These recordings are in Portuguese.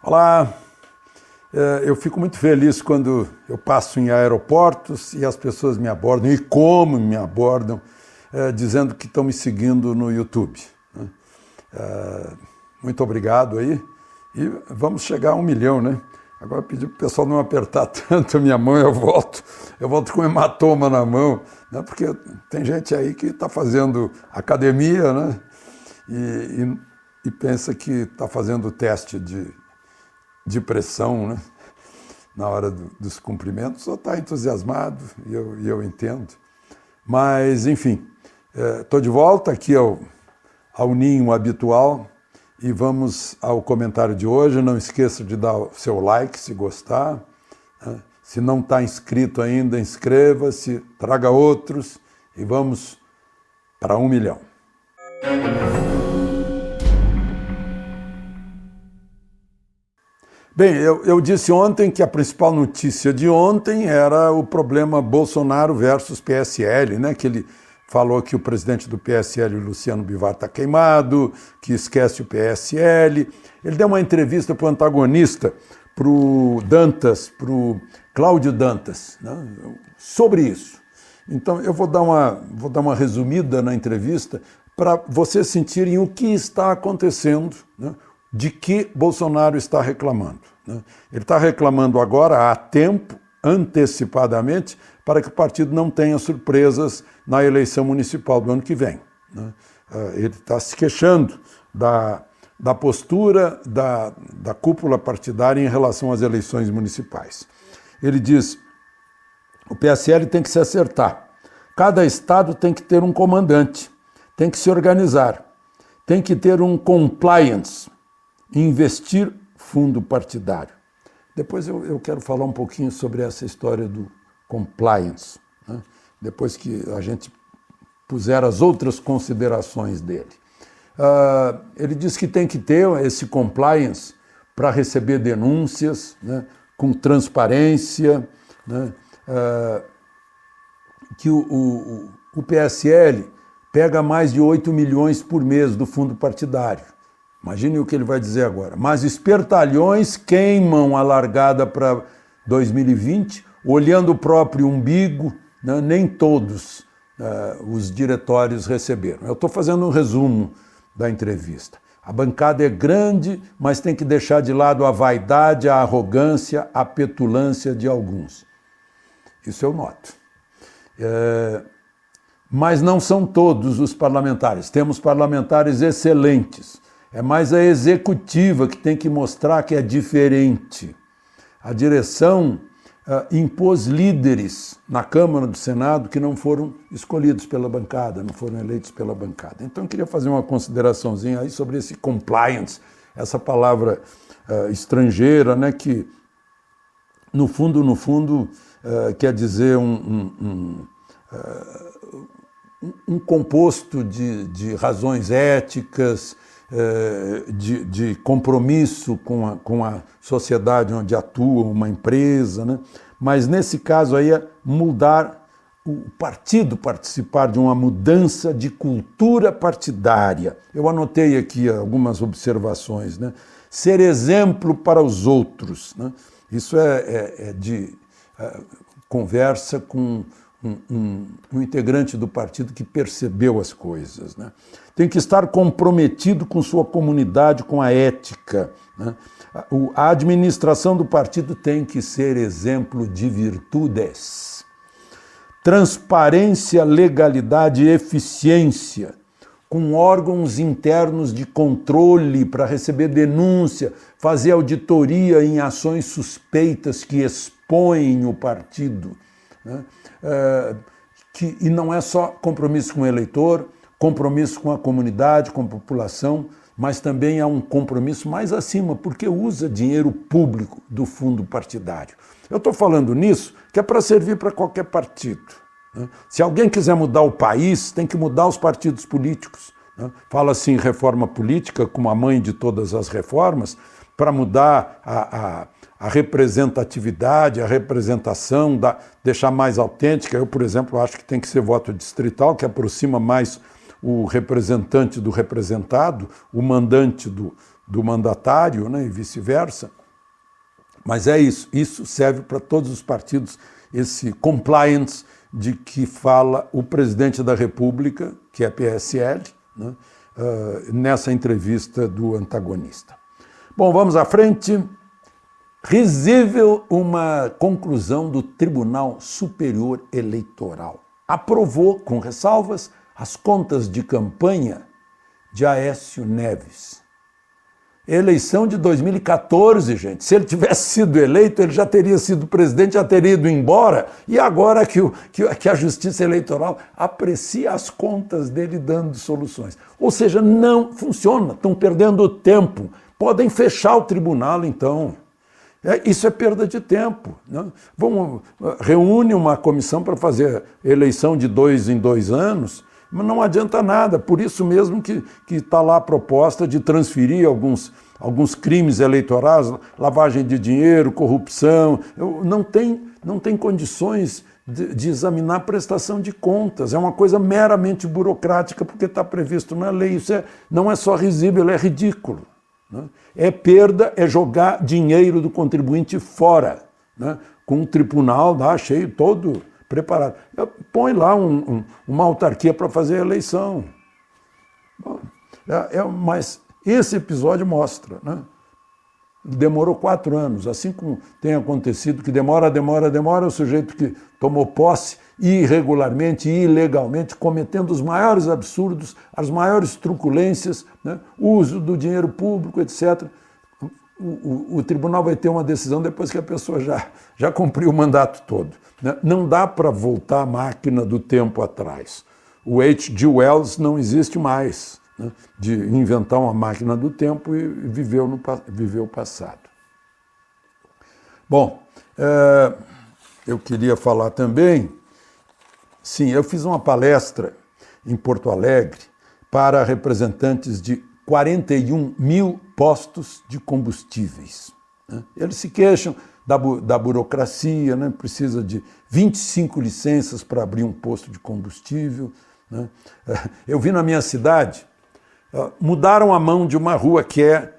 Olá, eu fico muito feliz quando eu passo em aeroportos e as pessoas me abordam, e como me abordam, dizendo que estão me seguindo no YouTube. Muito obrigado aí, e vamos chegar a 1 milhão, né? Agora eu pedi para o pessoal não apertar tanto a minha mão, eu volto com hematoma na mão, né? Porque tem gente aí que está fazendo academia, né? E pensa que está fazendo teste de pressão, né? Na hora dos cumprimentos, só está entusiasmado, e eu entendo. Mas, enfim, estou de volta aqui ao ninho habitual e vamos ao comentário de hoje. Não esqueça de dar o seu like se gostar, né? Se não está inscrito ainda, inscreva-se, traga outros e vamos para 1 milhão. Bem, eu disse ontem que a principal notícia de ontem era o problema Bolsonaro versus PSL, né? Que ele falou que o presidente do PSL, Luciano Bivar, está queimado, que esquece o PSL. Ele deu uma entrevista para o antagonista, para o Dantas, para o Cláudio Dantas, né? Sobre isso. Então, eu vou dar uma resumida na entrevista para vocês sentirem o que está acontecendo, né? De que Bolsonaro está reclamando, né? Ele está reclamando agora, há tempo, antecipadamente, para que o partido não tenha surpresas na eleição municipal do ano que vem, né? Ele está se queixando da postura da cúpula partidária em relação às eleições municipais. Ele diz: o PSL tem que se acertar, cada estado tem que ter um comandante, tem que se organizar, tem que ter um compliance, investir fundo partidário. Depois eu quero falar um pouquinho sobre essa história do compliance, né? Depois que a gente puser as outras considerações dele. Ele diz que tem que ter esse compliance para receber denúncias, né? Com transparência, né? Que o PSL pega mais de 8 milhões por mês do fundo partidário. Imagine o que ele vai dizer agora. Mas espertalhões queimam a largada para 2020, olhando o próprio umbigo, né? Nem todos os diretórios receberam. Eu estou fazendo um resumo da entrevista. A bancada é grande, mas tem que deixar de lado a vaidade, a arrogância, a petulância de alguns. Isso eu noto. Mas não são todos os parlamentares. Temos parlamentares excelentes. É mais a executiva que tem que mostrar que é diferente. A direção impôs líderes na Câmara do Senado que não foram escolhidos pela bancada, não foram eleitos pela bancada. Então eu queria fazer uma consideraçãozinha aí sobre esse compliance, essa palavra estrangeira, né, que no fundo quer dizer um composto de razões éticas, de compromisso com a sociedade onde atua uma empresa, né? Mas nesse caso aí é mudar o partido, participar de uma mudança de cultura partidária. Eu anotei aqui algumas observações, né? Ser exemplo para os outros, né? Isso é de conversa com um integrante do partido que percebeu as coisas, né? Tem que estar comprometido com sua comunidade, com a ética, né? A administração do partido tem que ser exemplo de virtudes. Transparência, legalidade e eficiência, com órgãos internos de controle para receber denúncia, fazer auditoria em ações suspeitas que expõem o partido, né? E não é só compromisso com o eleitor, compromisso com a comunidade, com a população, mas também há um compromisso mais acima, porque usa dinheiro público do fundo partidário. Eu estou falando nisso que é para servir para qualquer partido, né? Se alguém quiser mudar o país, tem que mudar os partidos políticos, né? Fala assim, reforma política como a mãe de todas as reformas, para mudar a representatividade, a representação, deixar mais autêntica. Eu, por exemplo, acho que tem que ser voto distrital, que aproxima mais o representante do representado, o mandante do mandatário, né, e vice-versa. Mas é isso serve para todos os partidos, esse compliance de que fala o presidente da República, que é PSL, né, nessa entrevista do antagonista. Bom, vamos à frente. Risível uma conclusão do Tribunal Superior Eleitoral. Aprovou, com ressalvas, as contas de campanha de Aécio Neves. Eleição de 2014, gente. Se ele tivesse sido eleito, ele já teria sido presidente, já teria ido embora. E agora que a Justiça Eleitoral aprecia as contas dele dando soluções. Ou seja, não funciona, estão perdendo tempo. Podem fechar o tribunal, então. Isso é perda de tempo, né? Reúne uma comissão para fazer eleição de 2 em 2 anos, mas não adianta nada. Por isso mesmo que está lá a proposta de transferir alguns crimes eleitorais, lavagem de dinheiro, corrupção. Não tem condições de examinar a prestação de contas. É uma coisa meramente burocrática, porque está previsto na lei. Isso não é só risível, é ridículo, né? É perda, é jogar dinheiro do contribuinte fora, né? Com o tribunal lá cheio, todo preparado. Põe lá uma autarquia para fazer a eleição. Bom, mas esse episódio mostra, né? Demorou 4 anos, assim como tem acontecido, que demora, o sujeito que tomou posse irregularmente e ilegalmente, cometendo os maiores absurdos, as maiores truculências, né? Uso do dinheiro público, etc. O tribunal vai ter uma decisão depois que a pessoa já cumpriu o mandato todo, né? Não dá para voltar a máquina do tempo atrás. O H.G. Wells não existe mais, né? De inventar uma máquina do tempo e viveu o passado. Bom, eu queria falar também, sim, eu fiz uma palestra em Porto Alegre para representantes de 41 mil postos de combustíveis, né? Eles se queixam da burocracia, né? Precisa de 25 licenças para abrir um posto de combustível, né? Eu vi na minha cidade, mudaram a mão de uma rua que é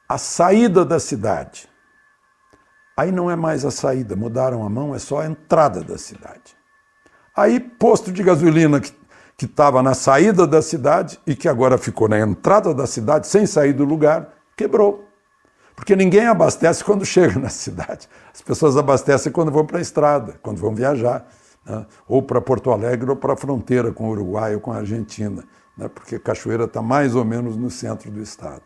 a saída da cidade. Aí não é mais a saída, mudaram a mão, é só a entrada da cidade. Aí posto de gasolina que estava na saída da cidade e que agora ficou na entrada da cidade, sem sair do lugar, quebrou. Porque ninguém abastece quando chega na cidade. As pessoas abastecem quando vão para a estrada, quando vão viajar, né? Ou para Porto Alegre ou para a fronteira com o Uruguai ou com a Argentina, né? Porque Cachoeira está mais ou menos no centro do estado.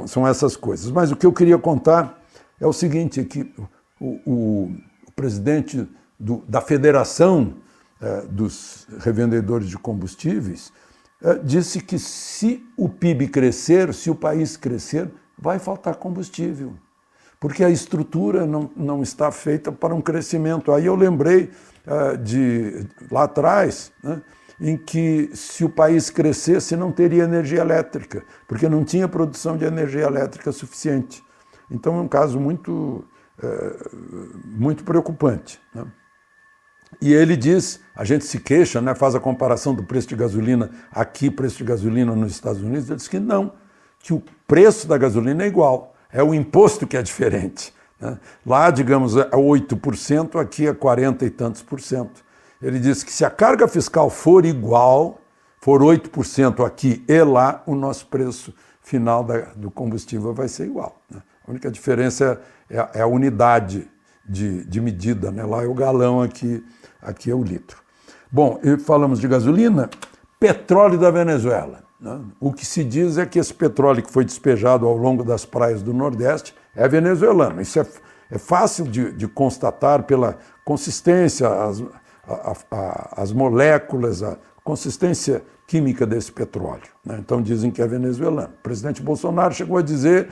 São essas coisas. Mas o que eu queria contar é o seguinte, é que o presidente da Federação dos Revendedores de Combustíveis disse que se o PIB crescer, se o país crescer, vai faltar combustível, porque a estrutura não está feita para um crescimento. Aí eu lembrei lá atrás, né, em que se o país crescesse não teria energia elétrica, porque não tinha produção de energia elétrica suficiente. Então é um caso muito preocupante, né? E ele diz, a gente se queixa, né, faz a comparação do preço de gasolina aqui, preço de gasolina nos Estados Unidos, ele diz que não, que o preço da gasolina é igual, é o imposto que é diferente, né? Lá, digamos, é 8%, aqui é 40 e tantos por cento. Ele diz que se a carga fiscal for igual, for 8% aqui e lá, o nosso preço final do combustível vai ser igual, né? A única diferença é a unidade de medida, né? Lá é o galão, aqui é o litro. Bom, e falamos de gasolina, petróleo da Venezuela, né? O que se diz é que esse petróleo que foi despejado ao longo das praias do Nordeste é venezuelano. Isso é fácil de constatar pela consistência, as moléculas, a consistência química desse petróleo, né? Então dizem que é venezuelano. O presidente Bolsonaro chegou a dizer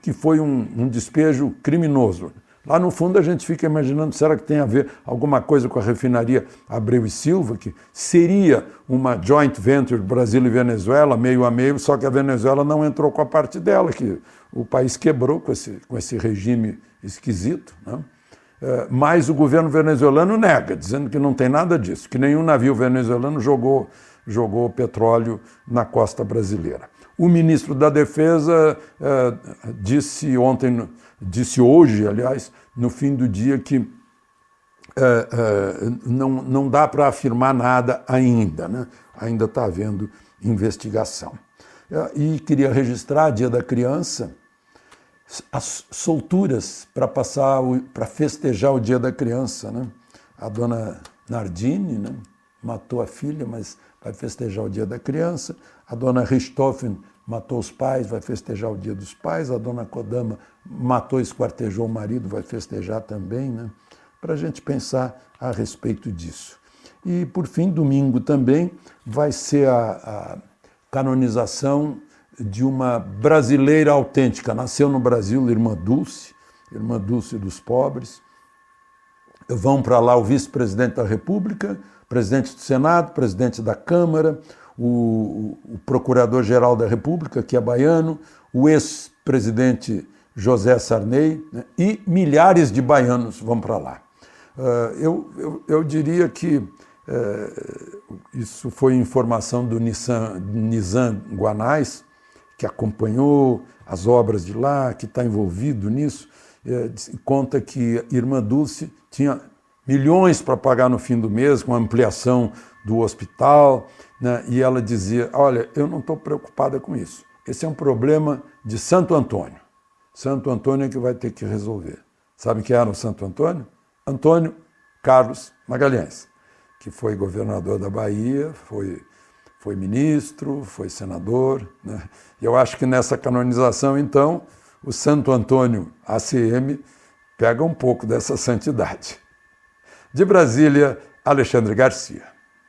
que foi um despejo criminoso. Lá no fundo a gente fica imaginando, será que tem a ver alguma coisa com a refinaria Abreu e Silva, que seria uma joint venture Brasil e Venezuela, meio a meio, só que a Venezuela não entrou com a parte dela, que o país quebrou com esse regime esquisito, né? Mas o governo venezuelano nega, dizendo que não tem nada disso, que nenhum navio venezuelano jogou petróleo na costa brasileira. O ministro da Defesa disse hoje, aliás, no fim do dia, que não dá para afirmar nada ainda, né? Ainda está havendo investigação. E queria registrar, Dia da Criança, as solturas para festejar o Dia da Criança, né? A dona Nardini, né, matou a filha, mas vai festejar o Dia da Criança. A dona Richthofen matou os pais, vai festejar o Dia dos Pais. A dona Kodama matou e esquartejou o marido, vai festejar também, né? Para a gente pensar a respeito disso. E, por fim, domingo também vai ser a canonização de uma brasileira autêntica. Nasceu no Brasil, Irmã Dulce dos pobres. Vão para lá o vice-presidente da República, presidente do Senado, presidente da Câmara, o procurador-geral da República, que é baiano, o ex-presidente José Sarney, né, e milhares de baianos vão para lá. Eu diria que isso foi informação do Nizam Guanais, que acompanhou as obras de lá, que está envolvido nisso, conta que Irmã Dulce tinha milhões para pagar no fim do mês, com a ampliação do hospital, né? E ela dizia, olha, eu não estou preocupada com isso. Esse é um problema de Santo Antônio. Santo Antônio é que vai ter que resolver. Sabe quem era o Santo Antônio? Antônio Carlos Magalhães, que foi governador da Bahia, foi ministro, foi senador, né? E eu acho que nessa canonização, então, o Santo Antônio ACM pega um pouco dessa santidade. De Brasília, Alexandre Garcia.